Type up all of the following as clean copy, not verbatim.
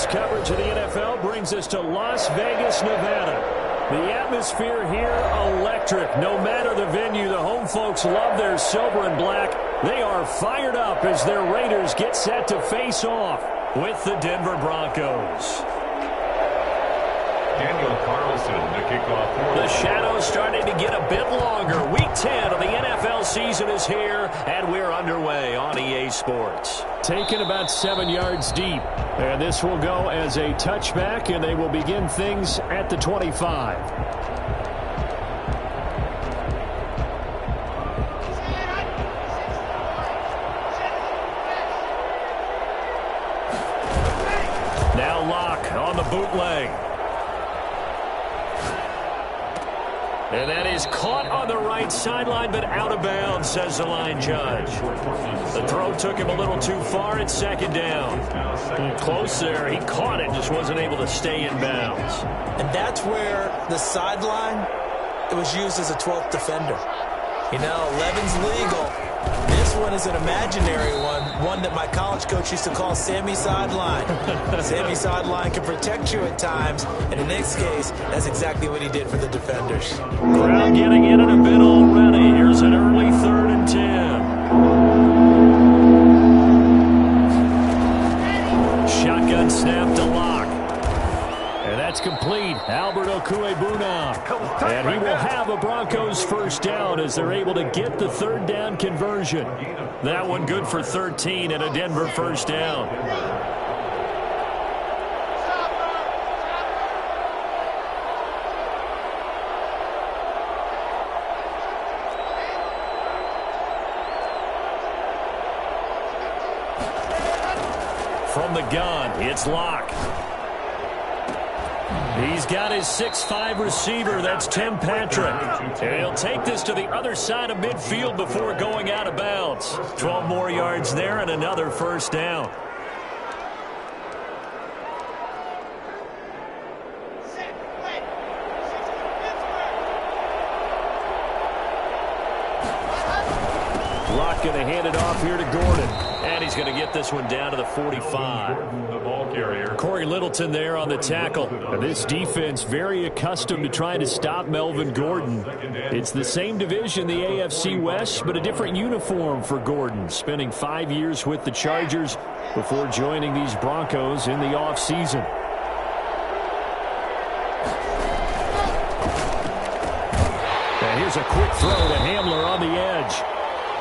Sports coverage of the NFL brings us to Las Vegas, Nevada. The atmosphere here, electric. No matter the venue, the home folks love their silver and black. They are fired up as their Raiders get set to face off with the Denver Broncos. Daniel Carlson to kick off. The shadows starting to get a bit longer. Week 10 of the NFL season is here, and we're underway on EA Sports. Taken about 7 yards deep. And this will go as a touchback, and they will begin things at the 25. Now Locke on the bootleg. And that is caught on the right sideline, but out of bounds, says the line judge. The throw took him a little too far at second down. Close there. He caught it, just wasn't able to stay in bounds. And that's where the sideline, it was used as a 12th defender. You know, 11's legal. This one is an imaginary one that my college coach used to call Sammy Sideline. Sammy Sideline can protect you at times, and in this case, that's exactly what he did for the defenders. Crowd getting in it a bit already. Here's an early 3rd and 10. Shotgun snap to Locke. And that's complete. Albert Okuebuna. And he will have a Broncos first down as they're able to get the 3rd down conversion. That one good for 13 and a Denver first down. From the gun, it's Locke. He's got his 6'5" receiver. That's Tim Patrick. And he'll take this to the other side of midfield before going out of bounds. 12 more yards there and another first down. Locke going to hand it off here to Gordon. And he's going to get this one down to the 45. The ball carrier. Corey Littleton there on the tackle. This defense very accustomed to trying to stop Melvin Gordon. It's the same division, the AFC West, but a different uniform for Gordon, spending 5 years with the Chargers before joining these Broncos in the offseason. And here's a quick throw to Hamler on the edge.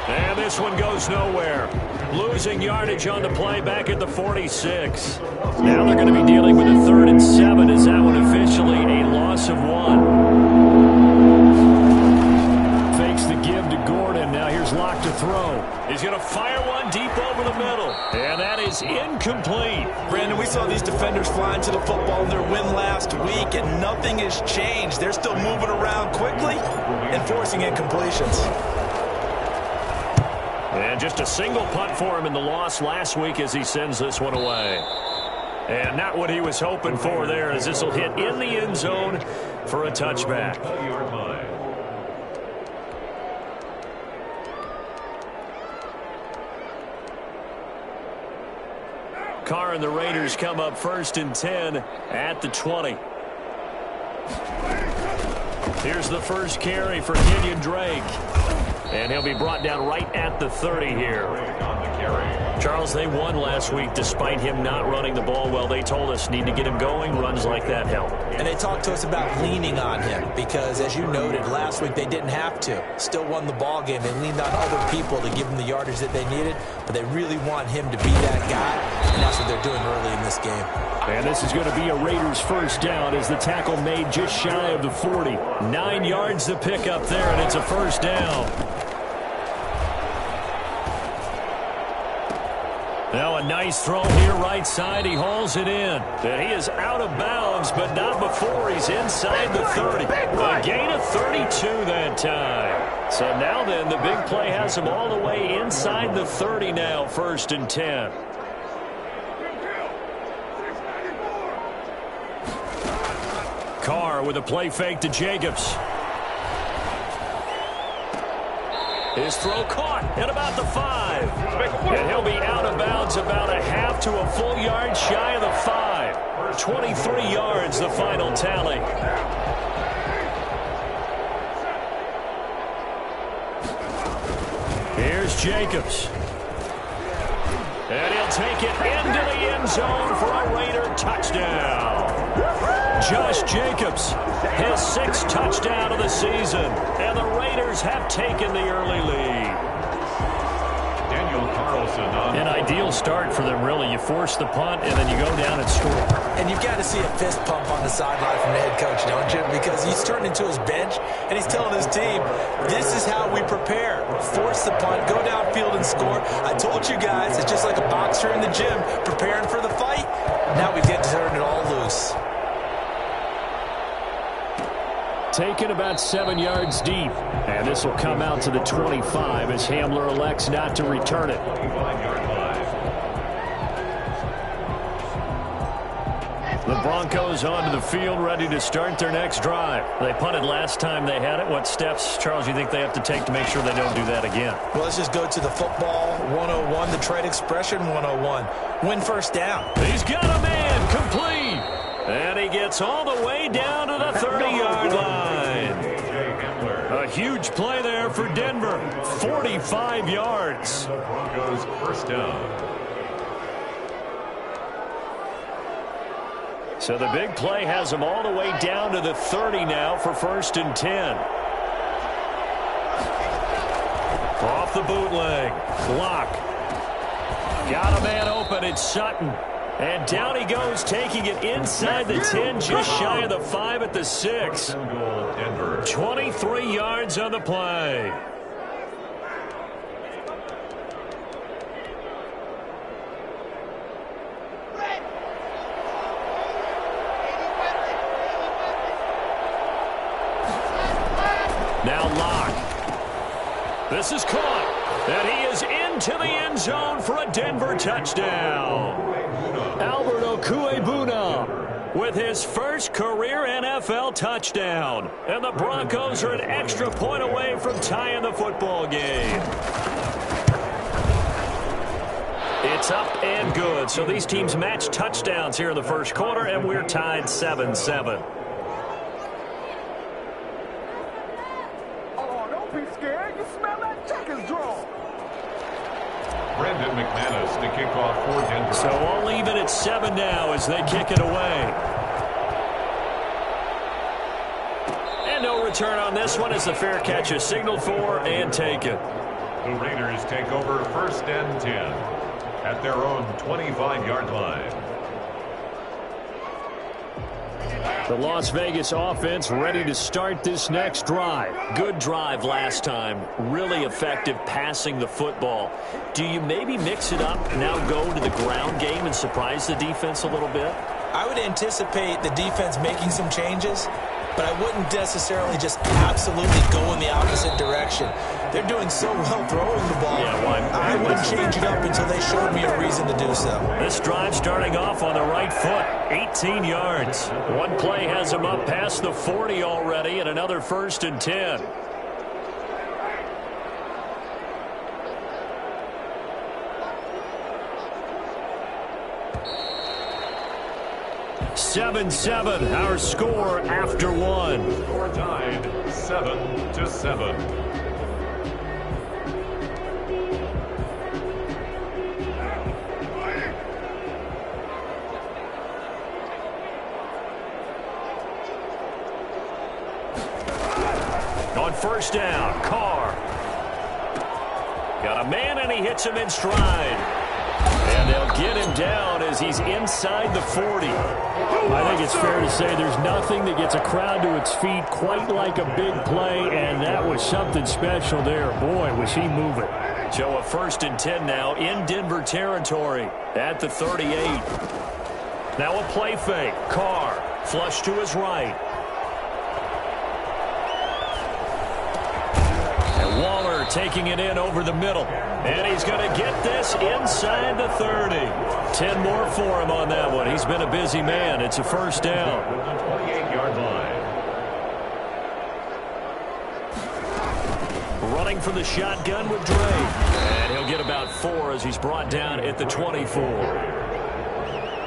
And this one goes nowhere. Losing yardage on the play back at the 46. Now they're going to be dealing with a 3rd and 7. Is that one officially a loss of 1? Fakes the give to Gordon. Now here's Locke to throw. He's going to fire one deep over the middle. And that is incomplete. Brandon, we saw these defenders flying to the football in their win last week, and nothing has changed. They're still moving around quickly and forcing incompletions. And just a single punt for him in the loss last week as he sends this one away. And not what he was hoping for there, as this will hit in the end zone for a touchback. Carr and the Raiders come up 1st and 10 at the 20. Here's the first carry for Kenyon Drake. And he'll be brought down right at the 30 here. Charles, they won last week despite him not running the ball well. They told us need to get him going. Runs like that help. And they talked to us about leaning on him because, as you noted, last week they didn't have to. Still won the ball game. They leaned on other people to give them the yardage that they needed, but they really want him to be that guy, and that's what they're doing early in this game. And this is going to be a Raiders first down as the tackle made just shy of the 40. 9 yards to pick up there, and it's a first down. Now a nice throw here right side. He hauls it in. And he is out of bounds, but not before he's inside the 30. A gain of 32 that time. So now then, the big play has him all the way inside the 30 now, 1st and 10. Carr with a play fake to Jacobs. His throw caught at about the 5. And he'll be out of bounds about a half to a full yard shy of the 5. 23 yards, the final tally. Here's Jacobs. And he'll take it into the end zone for a Raider touchdown. Josh Jacobs, his 6th touchdown of the season. And the Raiders have taken the early lead. An ideal start for them, really. You force the punt, and then you go down and score. And you've got to see a fist pump on the sideline from the head coach, don't you? Because he's turned into his bench, and he's telling his team, this is how we prepare. Force the punt, go downfield and score. I told you guys, it's just like a boxer in the gym preparing for the fight. Now we get to turn it all loose. Taken about 7 yards deep. And this will come out to the 25 as Hamler elects not to return it. The Broncos onto the field, ready to start their next drive. They punted last time they had it. What steps, Charles, you think they have to take to make sure they don't do that again? Well, let's just go to the football 101, the trade expression 101. Win first down. He's got a man complete. And he gets all the way down to the 30-yard line. A huge play there for Denver. 45 yards. The Broncos first down. So the big play has him all the way down to the 30 now for 1st and 10. Off the bootleg. Block. Got a man open. It's Sutton. And down he goes, taking it inside the 10, just shy of the 5 at the 6. 23 yards on the play. Now Locke. This is caught. And he is into the end zone for a Denver touchdown. Albert Okuebuna with his first career NFL touchdown. And the Broncos are an extra point away from tying the football game. It's up and good. So these teams match touchdowns here in the first quarter, and we're tied 7-7. Oh, don't be scared. You smell that checker's draw. Brandon McManus to kick off for Denver. So all even at 7 now as they kick it away. And no return on this one as the fair catch is signaled for and taken. The Raiders take over 1st and 10 at their own 25-yard line. The Las Vegas offense ready to start this next drive. Good drive last time. Really effective passing the football. Do you maybe mix it up, now go to the ground game and surprise the defense a little bit? I would anticipate the defense making some changes, but I wouldn't necessarily just absolutely go in the opposite direction. They're doing so well throwing the ball. Yeah, well, I wouldn't change it up until they showed me a reason to do so. This drive starting off on the right foot, 18 yards. One play has him up past the 40 already, and another 1st and 10. (7-7) our score after one. Score tied 7-7. On 1st down, Carr. Got a man, and he hits him in stride. And they'll get him down as he's inside the 40. I think it's fair to say there's nothing that gets a crowd to its feet quite like a big play, and that was something special there. Boy, was he moving. So a 1st and 10 now in Denver territory at the 38. Now a play fake. Carr, flush to his right. And Waller taking it in over the middle. And he's going to get this inside the 30. 10 more for him on that one. He's been a busy man. It's a 1st down. 28-yard line. Running from the shotgun with Drake. And he'll get about 4 as he's brought down at the 24.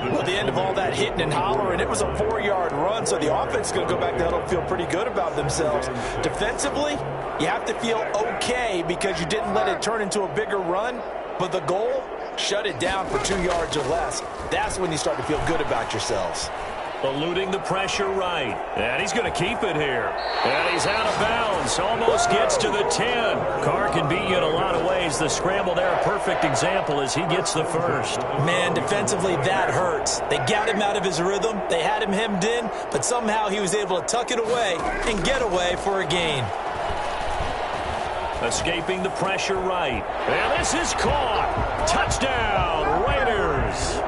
Well, the end of all that hitting and hollering, it was a 4-yard run, so the offense is going to go back to huddle and feel pretty good about themselves. Defensively, you have to feel okay because you didn't let it turn into a bigger run, but the goal, shut it down for 2 yards or less. That's when you start to feel good about yourselves. Eluding the pressure right. And he's going to keep it here. And he's out of bounds. Almost gets to the 10. Carr can beat you in a lot of ways. The scramble there, a perfect example as he gets the first. Man, defensively, that hurts. They got him out of his rhythm. They had him hemmed in, but somehow he was able to tuck it away and get away for a gain. Escaping the pressure right. And this is caught. Touchdown, Raiders.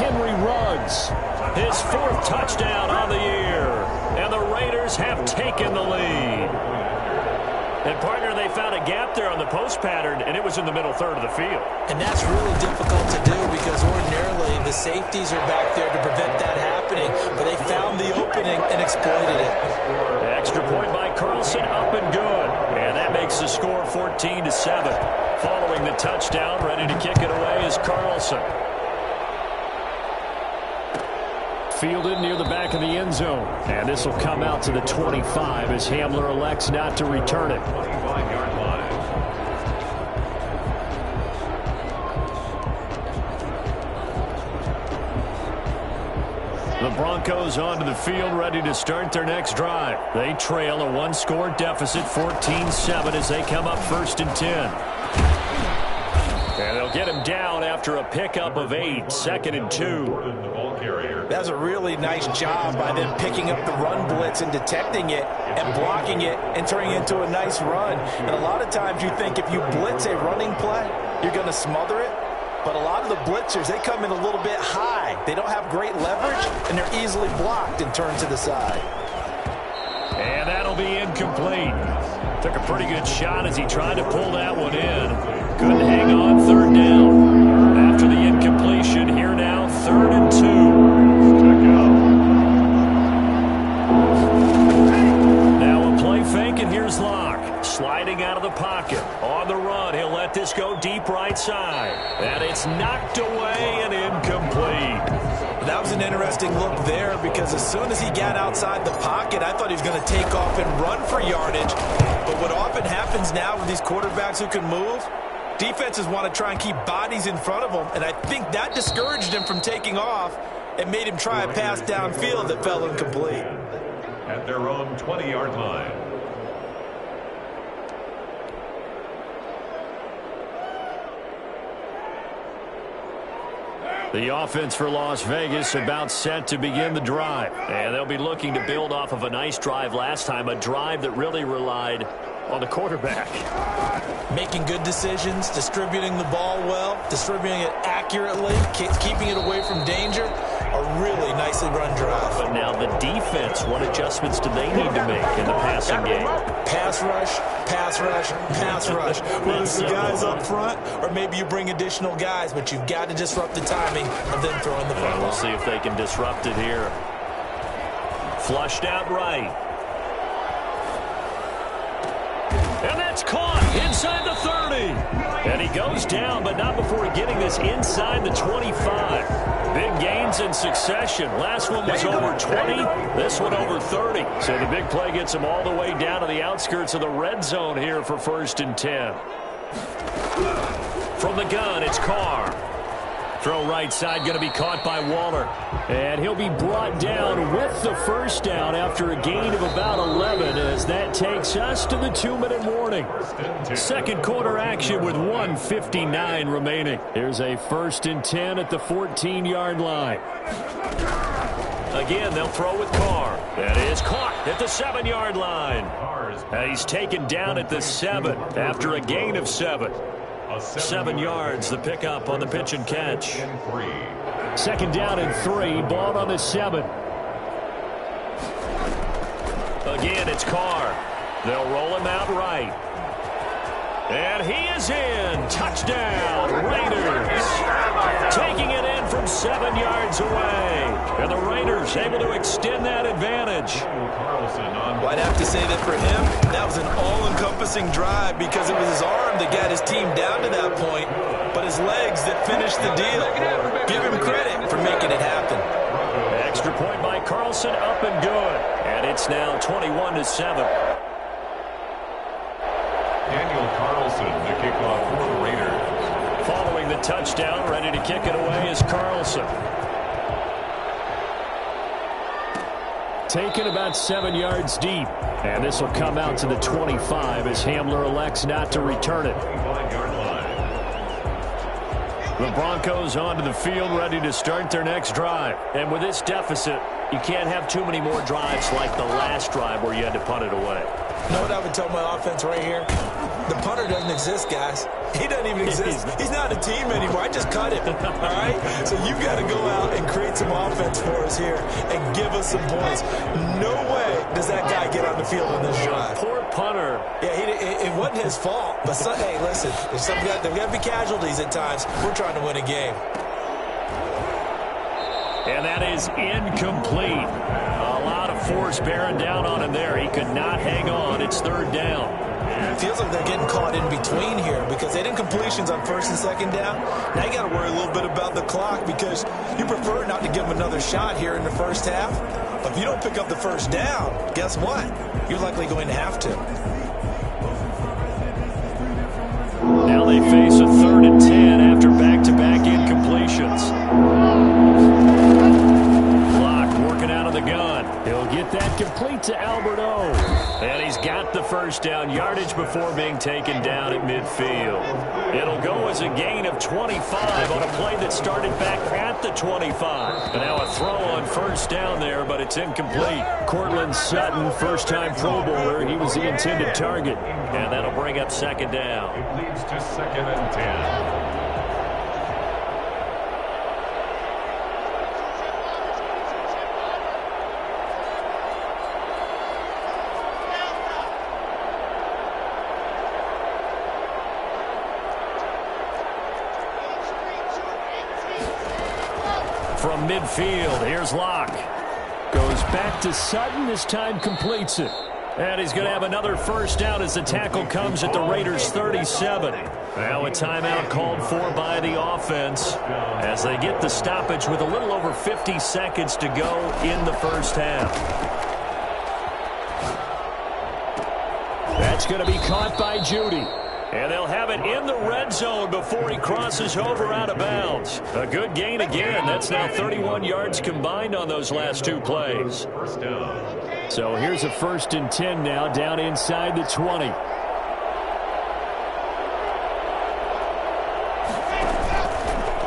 Henry Ruggs. His 4th touchdown on the year. And the Raiders have taken the lead. And, partner, they found a gap there on the post pattern, and it was in the middle third of the field. And that's really difficult to do because ordinarily the safeties are back there to prevent that happening. But they found the opening and exploited it. Extra point by Carlson, up and good. And that makes the score 14-7. Following the touchdown, ready to kick it away is Carlson. Fielded near the back of the end zone. And this will come out to the 25 as Hamler elects not to return it. 25-yard line. The Broncos onto the field ready to start their next drive. They trail a 1-score deficit, 14-7 as they come up 1st and 10. And they'll get him down after a pickup of 8, 2nd and 2. That's a really nice job by them picking up the run blitz and detecting it and blocking it and turning it into a nice run. And a lot of times you think if you blitz a running play, you're going to smother it. But a lot of the blitzers, they come in a little bit high. They don't have great leverage, and they're easily blocked and turned to the side. And that'll be incomplete. Took a pretty good shot as he tried to pull that one in. Couldn't hang on, 3rd down. After the incompletion, here now, 3rd and 2. Now a play fake, and here's Locke. Sliding out of the pocket. On the run, he'll let this go deep right side. And it's knocked away and incomplete. That was an interesting look there because as soon as he got outside the pocket, I thought he was going to take off and run for yardage. But what often happens now with these quarterbacks who can move, defenses want to try and keep bodies in front of them, and I think that discouraged him from taking off and made him try a pass downfield that fell incomplete. At their own 20-yard line. The offense for Las Vegas about set to begin the drive. And they'll be looking to build off of a nice drive last time, a drive that really relied on the quarterback. Making good decisions, distributing the ball well, distributing it accurately, keeping it away from danger. A really nicely run drive. But now the defense, what adjustments do they need to make in the passing game? Pass rush, pass rush, pass rush. Whether it's the guys up front or maybe you bring additional guys, but you've got to disrupt the timing of them throwing the football. We'll see if they can disrupt it here. Flushed out right. And that's caught inside the 30. And he goes down, but not before getting this inside the 25. Big gains in succession. Last one was over 20. This one over 30. So the big play gets him all the way down to the outskirts of the red zone here for 1st and 10. From the gun, it's Carr. Throw right side, going to be caught by Waller. And he'll be brought down with the first down after a gain of about 11 as that takes us to the 2-minute warning. 2nd quarter action with 1:59 remaining. Here's a 1st and 10 at the 14-yard line. Again, they'll throw with Carr. That is caught at the 7-yard line. And he's taken down at the 7 after a gain of 7. 7 yards, the pickup on the pitch and catch. 2nd down and 3, ball on the 7. Again, it's Carr. They'll roll him out right. And he is in. Touchdown, Raiders. Taking it in from 7 yards away. And the Raiders able to extend that advantage. Well, I'd have to say that for him, that was an all-encompassing drive because it was his arm that got his team down to that point, but his legs that finished the deal. Give him credit for making by Carlson, up and good. And it's now 21-7. Daniel Carlson, the kickoff for the Raiders. Following the touchdown, ready to kick it away is Carlson. Taken about 7 yards deep. And this will come out to the 25 as Hamler elects not to return it. 25-yard line. The Broncos onto the field ready to start their next drive. And with this deficit, you can't have too many more drives like the last drive where you had to punt it away. You know what I would tell my offense right here? The punter doesn't exist, guys. He doesn't even exist. He's not a team anymore. I just cut him, all right? So you've got to go out and create some offense for us here and give us some points. No way does that guy get on the field on this drive. Poor punter. Yeah, it wasn't his fault. But, hey, listen, there's got to be casualties at times. We're trying to win a game. And that is incomplete. A lot of force bearing down on him there. He could not hang on. It's third down. It feels like they're getting caught in between here because they didn't completions on first and second down. Now you got to worry a little bit about the clock because you prefer not to give them another shot here in the first half. But if you don't pick up the first down, guess what? You're likely going to have to. Now they face a 3rd and 10 after back-to-back incompletions. Clock working out of the gun. He'll get that complete to Alberto. And he's got the first down yardage before being taken down at midfield. It'll go as a gain of 25 on a play that started back at the 25. And now a throw on first down there, but it's incomplete. Cortland Sutton, first-time Pro Bowler. He was the intended target. And that'll bring up second down. It leads to 2nd and 10. From midfield, here's Locke. Goes back to Sutton, this time completes it. And he's going to have another first down as the tackle comes at the Raiders' 37. Now a timeout called for by the offense as they get the stoppage with a little over 50 seconds to go in the first half. That's going to be caught by Judy. And they'll have it in the red zone before he crosses over out of bounds. A good gain again. That's now 31 yards combined on those last two plays. First down. So here's a 1st and 10 now down inside the 20.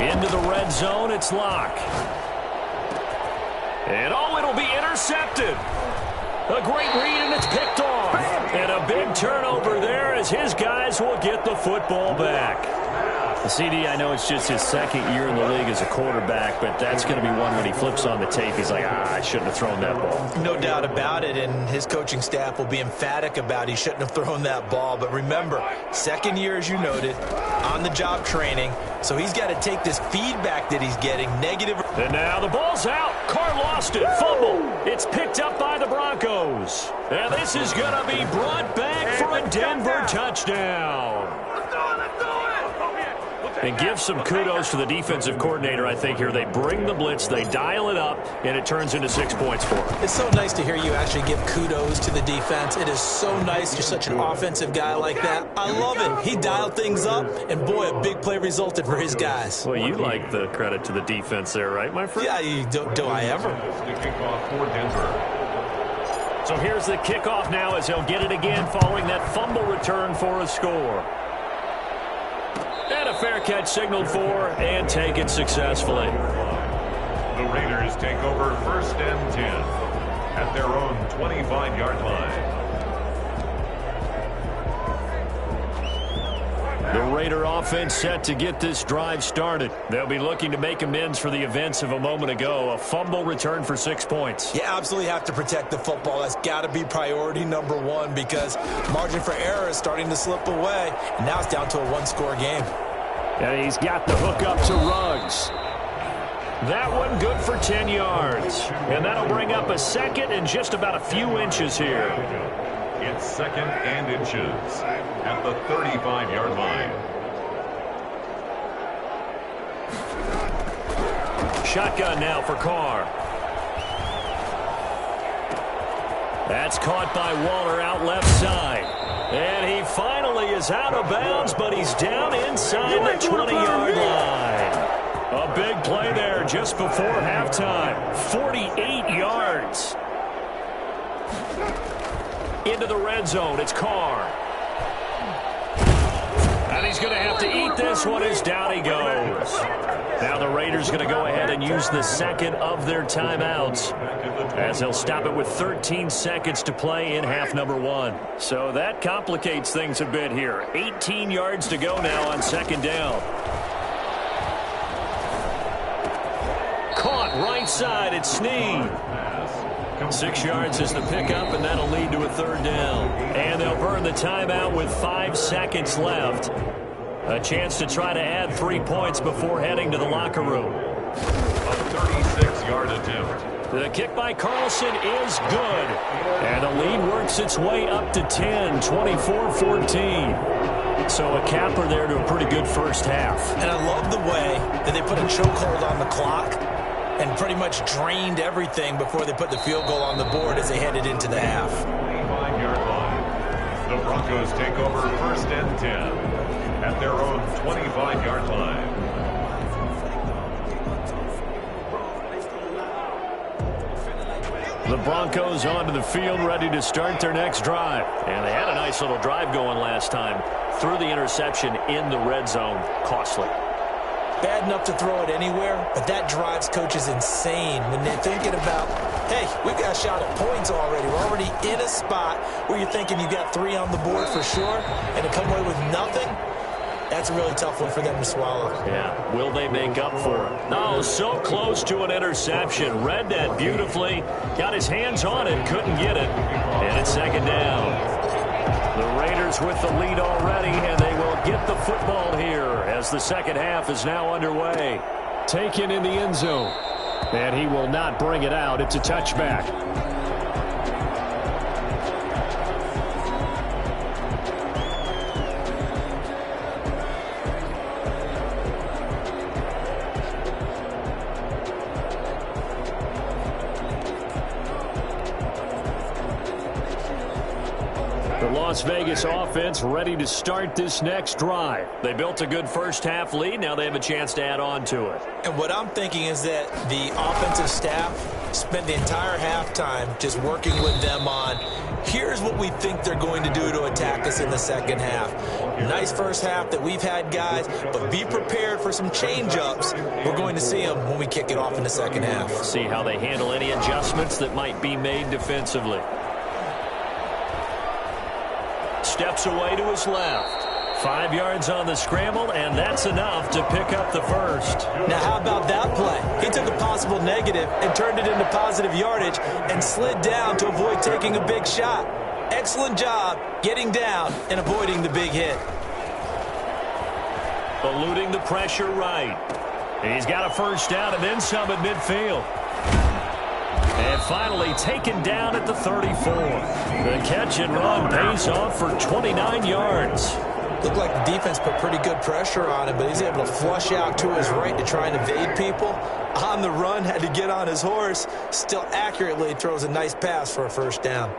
Into the red zone, it's Locke. And it'll be intercepted. A great read, and it's picked off. And a big turnover there as his guys will get the football back. CD, I know it's just his 2nd year in the league as a quarterback, but that's going to be one when he flips on the tape. He's like, I shouldn't have thrown that ball. No doubt about it, and his coaching staff will be emphatic about he shouldn't have thrown that ball. But remember, 2nd year, as you noted, on-the-job training, so he's got to take this feedback that he's getting, negative. And now the ball's out. Carr lost it. Fumble. It's picked up by the Broncos. And this is going to be brought back for a Denver touchdown. And give some kudos to the defensive coordinator, I think, here. They bring the blitz, they dial it up, and it turns into 6 points for them. It's so nice to hear you actually give kudos to the defense. It is so nice. You're such an offensive guy like that. I love it. He dialed things up, and, boy, a big play resulted for his guys. Well, you like the credit to the defense there, right, my friend? Yeah, do I ever? The kickoff for Denver. So here's the kickoff now as he'll get it again following that fumble return for a score. And a fair catch signaled for and taken successfully. The Raiders take over 1st and 10 at their own 25-yard line. The Raider offense set to get this drive started. They'll be looking to make amends for the events of a moment ago. A fumble return for 6 points. You absolutely have to protect the football. That's got to be priority number one because margin for error is starting to slip away. And now it's down to a one-score game. And he's got the hook up to Ruggs. That one good for 10 yards. And that'll bring up a 2nd and just about a few inches here. It's 2nd and inches at the 35-yard line. Shotgun now for Carr. That's caught by Waller out left side. And he finally is out of bounds, but he's down inside the 20-yard line. A big play there just before halftime. 48 yards. Into the red zone. It's Carr. And he's going to have to eat this one as down he goes. Now the Raiders going to go ahead and use the second of their timeouts, as they'll stop it with 13 seconds to play in half number one. So that complicates things a bit here. 18 yards to go now on second down. Caught right side. It's Snead. 6 yards is the pickup, and that'll lead to a third down. And they'll burn the timeout with 5 seconds left. A chance to try to add 3 points before heading to the locker room. A 36-yard attempt. The kick by Carlson is good. And the lead works its way up to 10, 24-14. So a capper there to a pretty good first half. And I love the way that they put a chokehold on the clock and pretty much drained everything before they put the field goal on the board as they headed into the half. 25-yard line. The Broncos take over first and 10 at their own 25-yard line. The Broncos onto the field, ready to start their next drive. And they had a nice little drive going last time. Threw the interception in the red zone. Costly. Bad enough to throw it anywhere, but that drives coaches insane when they're thinking about, hey, we've got a shot at points already. We're already in a spot where you're thinking you got 3 on the board for sure, and to come away with nothing, that's a really tough one for them to swallow. Yeah, will they make up for it? No, so close to an interception. Read that beautifully. Got his hands on it, couldn't get it. And it's second down. The Raiders with the lead already, and they will get the football here as the second half is now underway. Taken in the end zone. And he will not bring it out. It's a touchback. Las Vegas offense ready to start this next drive. They built a good first half lead. Now they have a chance to add on to it. And what I'm thinking is that the offensive staff spent the entire halftime just working with them on, here's what we think they're going to do to attack us in the second half. Nice first half that we've had, guys, but be prepared for some change-ups. We're going to see them when we kick it off in the second half. See how they handle any adjustments that might be made defensively. Steps away to his left. 5 yards on the scramble, and that's enough to pick up the first. Now, how about that play? He took a possible negative and turned it into positive yardage and slid down to avoid taking a big shot. Excellent job getting down and avoiding the big hit. Eluding the pressure right. He's got a first down and then some at midfield. And finally taken down at the 34. The catch and run pays off for 29 yards. Looked like the defense put pretty good pressure on him, but he's able to flush out to his right to try and evade people. On the run, had to get on his horse. Still accurately throws a nice pass for a first down.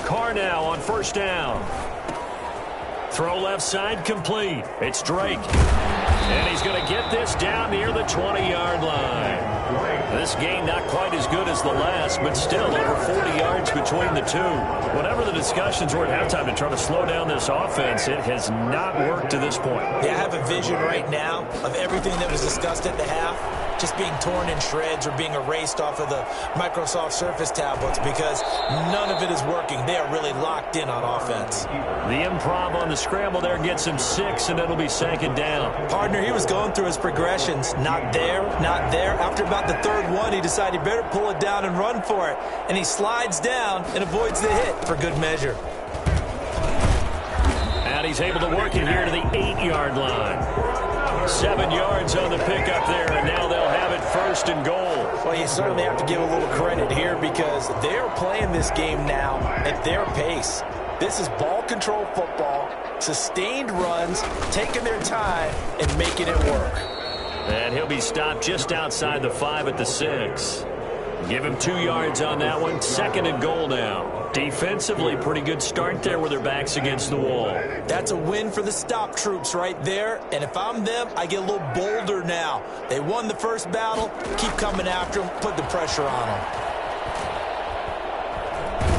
Carr now on first down. Throw left side complete. It's Drake. And he's going to get this down near the 20-yard line. This game not quite as good as the last, but still over 40 yards between the two. Whatever the discussions were at halftime to try to slow down this offense, it has not worked to this point. Yeah, I have a vision right now of everything that was discussed at the half just being torn in shreds or being erased off of the Microsoft Surface tablets because none of it is working. They are really locked in on offense. The improv on the scramble there gets him 6, and it'll be second down. Partner, he was going through his progressions. Not there, not there. After about the third one, he decided he better pull it down and run for it. And he slides down and avoids the hit for good measure. And he's able to work it here to the 8-yard line. 7 yards on the pickup there, and now they'll have it first and goal. Well, you certainly have to give a little credit here because they're playing this game now at their pace. This is ball control football, sustained runs, taking their time, and making it work. And he'll be stopped just outside the 5 at the 6. Give him 2 yards on that one. 2nd and goal now. Defensively, pretty good start there with their backs against the wall. That's a win for the stop troops right there. And if I'm them, I get a little bolder now. They won the first battle. Keep coming after them. Put the pressure on them.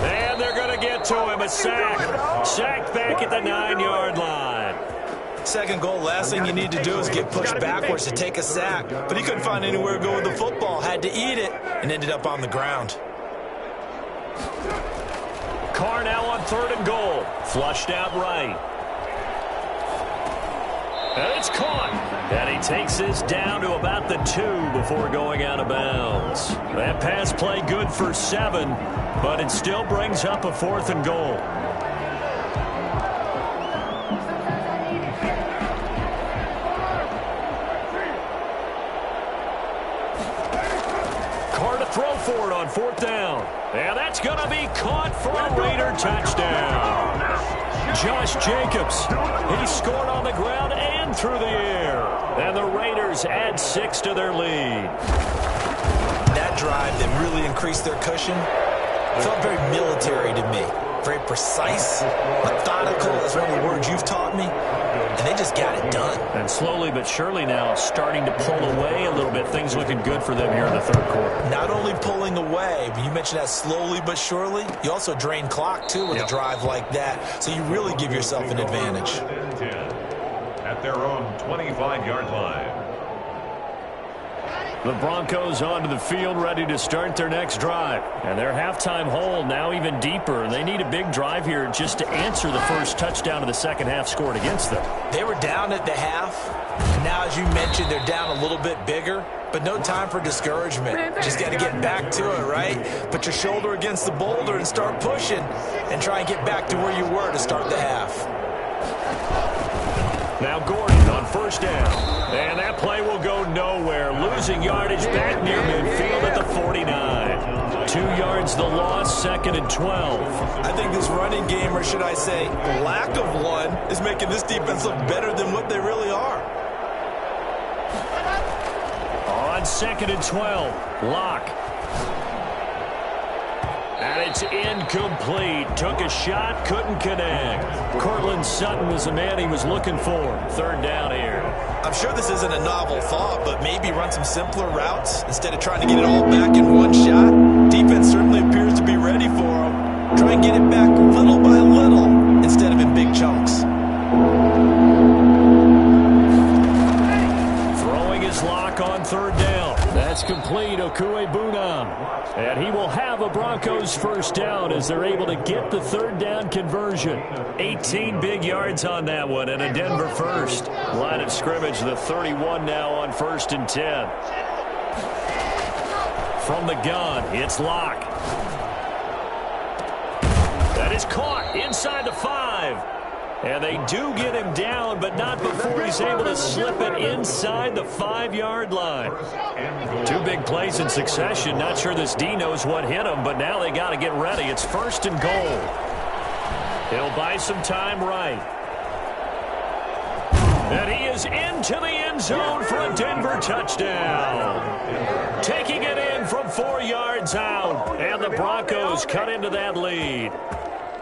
And they're going to get to him. A sack. Sacked back at the 9-yard line. 2nd goal, last thing you need to do is get pushed backwards to take a sack. But he couldn't find anywhere to go with the football. Had to eat it and ended up on the ground. Carr now on 3rd and goal. Flushed out right. And it's caught. And he takes this down to about the 2 before going out of bounds. That pass play good for 7, but it still brings up a 4th and goal. Throw for it on 4th down. And that's going to be caught for a Raider touchdown. Josh Jacobs, he scored on the ground and through the air. And the Raiders add 6 to their lead. That drive that really increased their cushion felt very military to me. Very precise, methodical is one of the words you've taught me. And they just got it done. And slowly but surely now starting to pull away a little bit. Things looking good for them here in the 3rd quarter. Not only pulling away, but you mentioned that slowly but surely. You also drain clock, too, with a drive like that. So you really give yourself an advantage. At their own 25-yard line. The Broncos onto the field ready to start their next drive. And their halftime hole now even deeper. They need a big drive here just to answer the first touchdown of the second half scored against them. They were down at the half. Now, as you mentioned, they're down a little bit bigger. But no time for discouragement. Just got to get back to it, right? Put your shoulder against the boulder and start pushing. And try and get back to where you were to start the half. Now Gordon on 1st down. And that play will go nowhere. Losing yardage back near midfield at the 49. 2 yards the loss, 2nd and 12. I think this running game, or should I say lack of one, is making this defense look better than what they really are. On 2nd and 12, Locke. And it's incomplete. Took a shot, couldn't connect. Cortland Sutton was the man he was looking for. 3rd down here. I'm sure this isn't a novel thought, but maybe run some simpler routes instead of trying to get it all back in one shot. Defense certainly appears to be ready for them. Try and get it back little by little instead of in big chunks. Throwing his Locke on 3rd down. That's complete. Okuebuna. And he will have a Broncos 1st down as they're able to get the 3rd down conversion. 18 big yards on that one and a Denver 1st. Line of scrimmage, the 31 now on 1st and 10. From the gun, it's Locke. That is caught inside the 5. And they do get him down, but not before he's able to slip it inside the 5-yard line. 2 big plays in succession. Not sure this D knows what hit him, but now they got to get ready. It's 1st and goal. He'll buy some time right. And he is into the end zone for a Denver touchdown. Taking it in from 4 yards out. And the Broncos cut into that lead.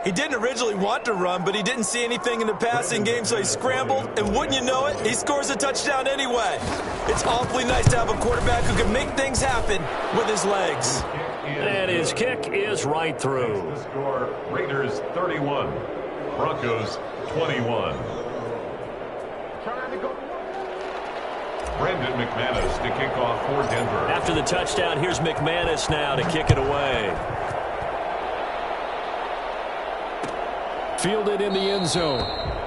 He didn't originally want to run, but he didn't see anything in the passing game, so he scrambled, and wouldn't you know it, he scores a touchdown anyway. It's awfully nice to have a quarterback who can make things happen with his legs. And his kick is right through. The score, Raiders 31, Broncos 21. Brandon McManus to kick off for Denver. After the touchdown, here's McManus now to kick it away. Fielded in the end zone.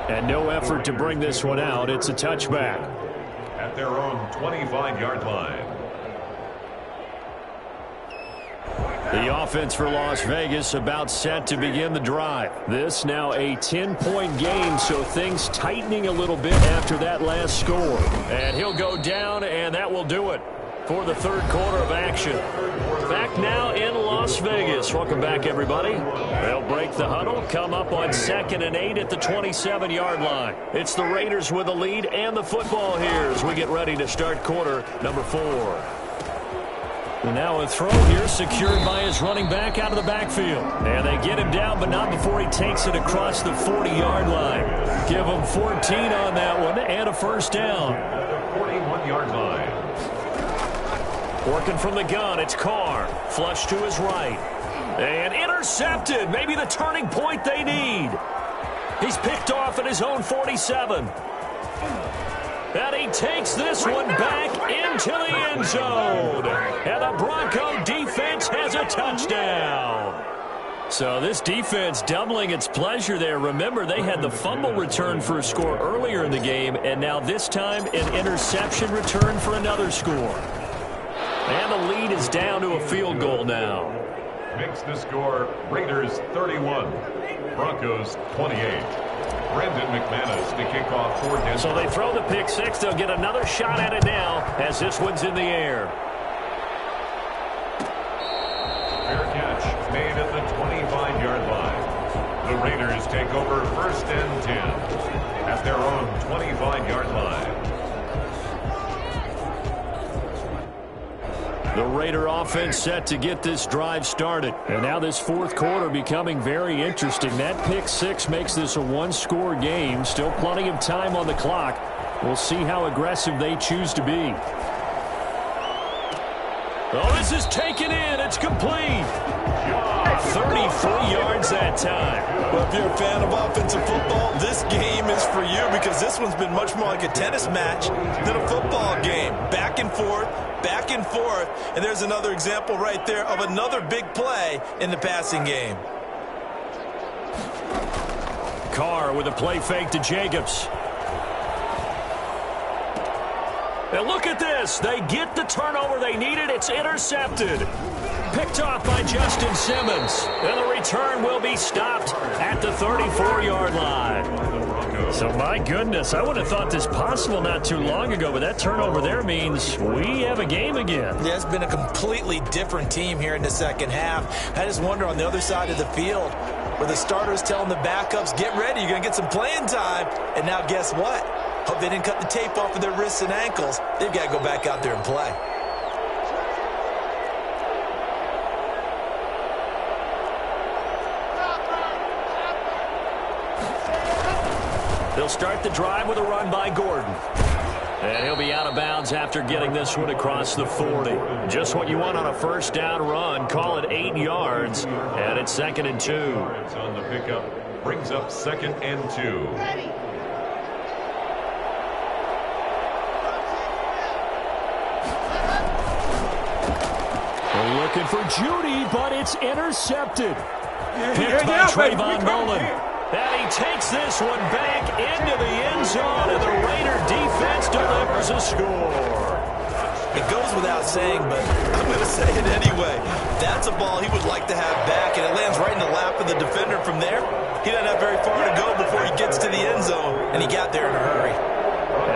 And no effort to bring this one out. It's a touchback. At their own 25-yard line. The offense for Las Vegas about set to begin the drive. This now a 10-point game, so things tightening a little bit after that last score. And he'll go down, and that will do it for the 3rd quarter of action. Back now in Las Las Vegas. Welcome back, everybody. They'll break the huddle, come up on 2nd and 8 at the 27-yard line. It's the Raiders with the lead and the football here as we get ready to start quarter number 4. And now a throw here secured by his running back out of the backfield. And they get him down, but not before he takes it across the 40-yard line. Give him 14 on that one and a first down. 41-yard line. Working from the gun, it's Carr. Flush to his right. And intercepted. Maybe the turning point they need. He's picked off at his own 47. And he takes this one back into the end zone. And the Bronco defense has a touchdown. So this defense doubling its pleasure there. Remember, they had the fumble return for a score earlier in the game, and now this time an interception return for another score. And the lead is down to a field goal now. Makes the score Raiders 31, Broncos 28. Brandon McManus to kick off for Denver. So they throw the pick six. They'll get another shot at it now as this one's in the air. Fair catch made at the 25-yard line. The Raiders take over 1st and 10 at their own 25-yard line. The Raider offense set to get this drive started. And now this fourth quarter becoming very interesting. That pick six makes this a one-score game. Still plenty of time on the clock. We'll see how aggressive they choose to be. Oh, this is taken in. It's complete. 33 yards that time. Well, if you're a fan of offensive football, this game is for you because this one's been much more like a tennis match than a football game. Back and forth, and there's another example right there of another big play in the passing game. Carr with a play fake to Jacobs. And look at this. They get the turnover they needed. It's intercepted. Picked off by Justin Simmons. And the return will be stopped at the 34-yard line. So, my goodness, I would have thought this possible not too long ago, but that turnover there means we have a game again. Yeah, it's been a completely different team here in the second half. I just wonder on the other side of the field where the starters telling the backups, get ready, you're going to get some playing time. And now guess what? Hope they didn't cut the tape off of their wrists and ankles. They've got to go back out there and play. They'll start the drive with a run by Gordon. And he'll be out of bounds after getting this one across the 40. Just what you want on a first down run. Call it 8 yards. And it's 2nd and 2. On the pickup brings up 2nd and 2. They're looking for Judy, but it's intercepted. Picked by Trayvon Mullen. And he takes this one back into the end zone, and the Raider defense delivers a score. It goes without saying, but I'm going to say it anyway. That's a ball he would like to have back, and it lands right in the lap of the defender from there. He doesn't have very far to go before he gets to the end zone, and he got there in a hurry.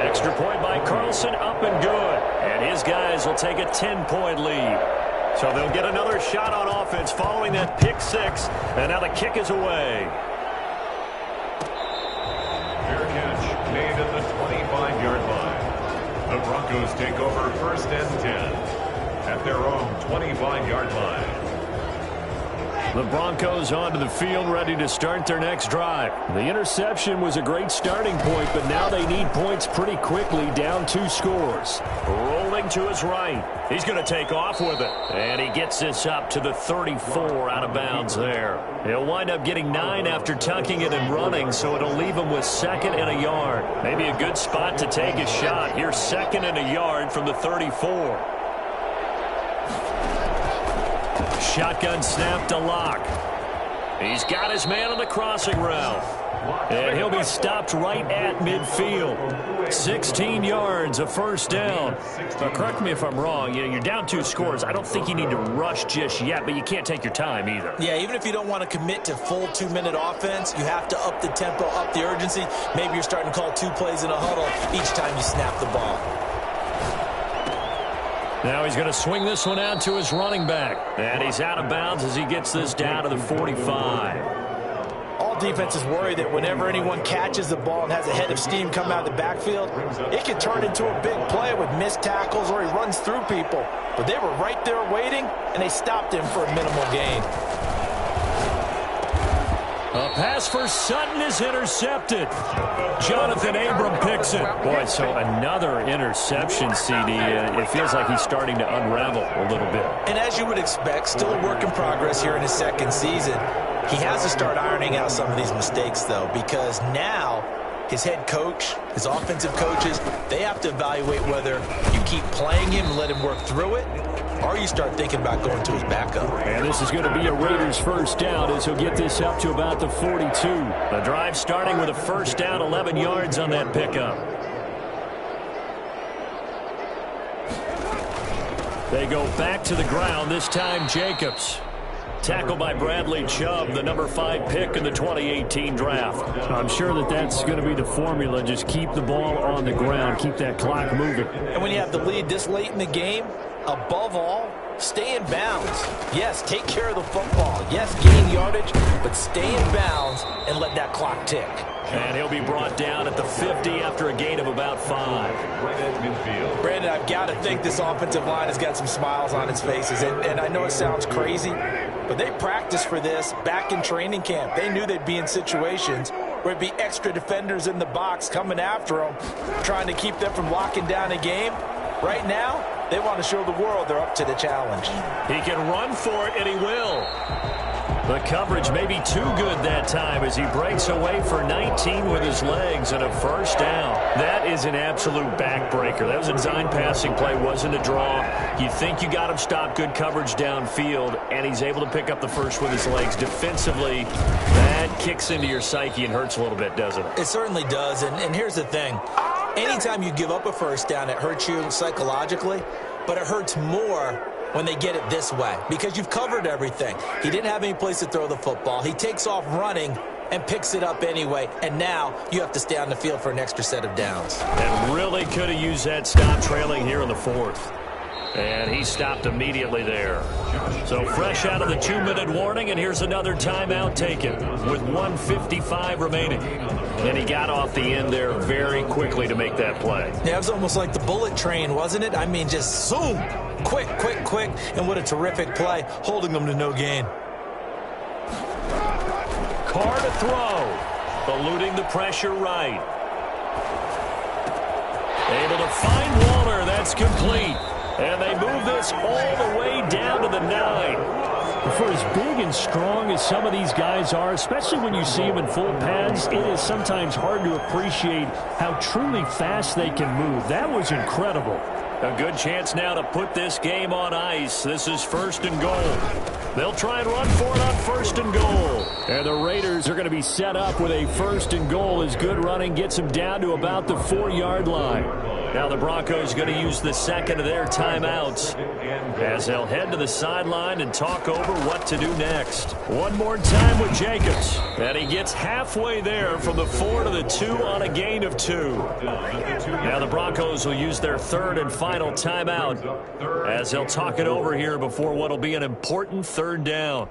Extra point by Carlson, up and good. And his guys will take a 10-point lead. So they'll get another shot on offense following that pick six, and now the kick is away. Made at the 25-yard line. The Broncos take over 1st and 10 at their own 25-yard line. The Broncos onto the field ready to start their next drive. The interception was a great starting point, but now they need points pretty quickly, down 2 scores. Rolling to his right. He's going to take off with it. And he gets this up to the 34 out of bounds there. He'll wind up getting 9 after tucking it and running, so it'll leave him with 2nd and a yard. Maybe a good spot to take a shot. Here's 2nd and a yard from the 34. Shotgun snap to Locke. He's got his man on the crossing route. And he'll be stopped right at midfield. 16 yards, a first down. Now, correct me if I'm wrong. You're down 2 scores. I don't think you need to rush just yet, but you can't take your time either. Yeah, even if you don't want to commit to full 2-minute offense, you have to up the tempo, up the urgency. Maybe you're starting to call 2 plays in a huddle each time you snap the ball. Now he's going to swing this one out to his running back. And he's out of bounds as he gets this down to the 45. All defenses worry that whenever anyone catches the ball and has a head of steam come out of the backfield, it can turn into a big play with missed tackles or he runs through people. But they were right there waiting, and they stopped him for a minimal gain. A pass for Sutton is intercepted. Jonathan Abram picks it. Boy, so another interception, CD. It feels like he's starting to unravel a little bit. And as you would expect, still a work in progress here in his second season. He has to start ironing out some of these mistakes, though, because now his head coach, his offensive coaches, they have to evaluate whether you keep playing him and let him work through it, or you start thinking about going to his backup. And this is going to be a Raiders first down as he'll get this up to about the 42. The drive starting with a first down, 11 yards on that pickup. They go back to the ground, this time Jacobs. Tackled by Bradley Chubb, the number 5 pick in the 2018 draft. I'm sure that that's going to be the formula. Just keep the ball on the ground. Keep that clock moving. And when you have the lead this late in the game, above all, stay in bounds. Yes, take care of the football. Yes, gain yardage, but stay in bounds and let that clock tick. And he'll be brought down at the 50 after a gain of about 5. Right at midfield. Brandon, I've got to think this offensive line has got some smiles on its faces. And I know it sounds crazy, but they practiced for this back in training camp. They knew they'd be in situations where it'd be extra defenders in the box coming after them, trying to keep them from locking down a game. Right now, they want to show the world they're up to the challenge. He can run for it, and he will. The coverage may be too good that time as he breaks away for 19 with his legs and a first down. That is an absolute backbreaker. That was a design passing play, wasn't a draw. You think you got him stopped, good coverage downfield, and he's able to pick up the first with his legs. Defensively, that kicks into your psyche and hurts a little bit, doesn't it? It certainly does, and here's the thing. Anytime you give up a first down, it hurts you psychologically, but it hurts more when they get it this way because you've covered everything. He didn't have any place to throw the football. He takes off running and picks it up anyway, and now you have to stay on the field for an extra set of downs. And really could have used that stop trailing here in the 4th. And he stopped immediately there. So fresh out of the 2-minute warning, and here's another timeout taken with 1:55 remaining. And he got off the end there very quickly to make that play. Yeah, it was almost like the bullet train, wasn't it? I mean, just zoom, quick, quick, quick, and what a terrific play, holding them to no gain. Carr to throw, eluding the pressure right. Able to find Waller, that's complete. And they move this all the way down to the 9. For as big and strong as some of these guys are, especially when you see them in full pads, it is sometimes hard to appreciate how truly fast they can move. That was incredible. A good chance now to put this game on ice. This is 1st and goal. They'll try and run for it on 1st and goal. And the Raiders are going to be set up with a 1st and goal as good running gets them down to about the 4-yard line. Now the Broncos are going to use the second of their timeouts as they'll head to the sideline and talk over what to do next. One more time with Jacobs. And he gets halfway there from the 4 to the 2 on a gain of 2. Now the Broncos will use their 3rd and final timeout as they'll talk it over here before what will be an important 3rd down.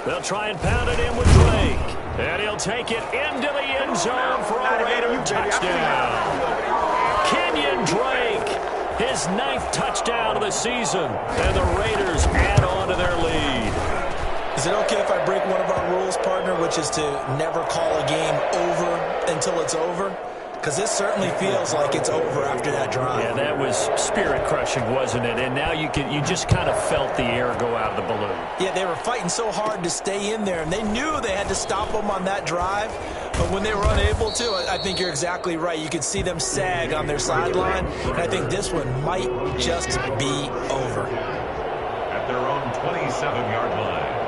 They'll try and pound it in with Drake. And he'll take it into the end zone for a Raider touchdown. Kenyon Drake, his 9th touchdown of the season. And the Raiders add on to their lead. Is it okay if I break one of our rules, partner, which is to never call a game over until it's over? Because this certainly feels like it's over after that drive. Yeah, that was spirit-crushing, wasn't it? And now you just kind of felt the air go out of the balloon. Yeah, they were fighting so hard to stay in there, and they knew they had to stop them on that drive. But when they were unable to, I think you're exactly right. You could see them sag on their sideline, and I think this one might just be over. At their own 27-yard line.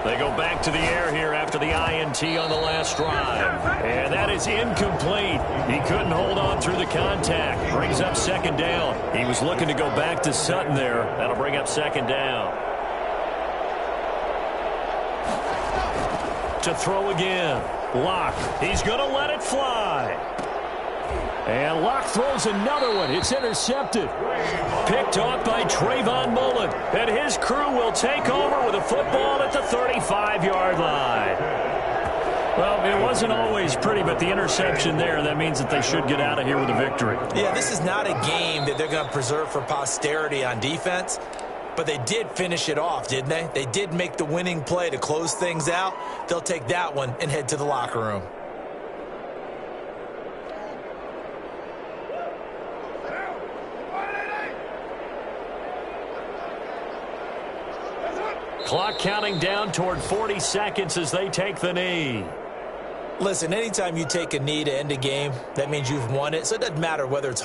They go back to the air here after the INT on the last drive. And that is incomplete. He couldn't hold on through the contact. Brings up 2nd down. He was looking to go back to Sutton there. That'll bring up 2nd down. To throw again. Locke. He's going to let it fly. And Locke throws another one. It's intercepted. Picked off by Trayvon Mullen. And his crew will take over with a football at the 35-yard line. Well, it wasn't always pretty, but the interception there, that means that they should get out of here with a victory. Yeah, this is not a game that they're going to preserve for posterity on defense, but they did finish it off, didn't they? They did make the winning play to close things out. They'll take that one and head to the locker room. Clock counting down toward 40 seconds as they take the knee. Listen, anytime you take a knee to end a game, that means you've won it. So it doesn't matter whether it's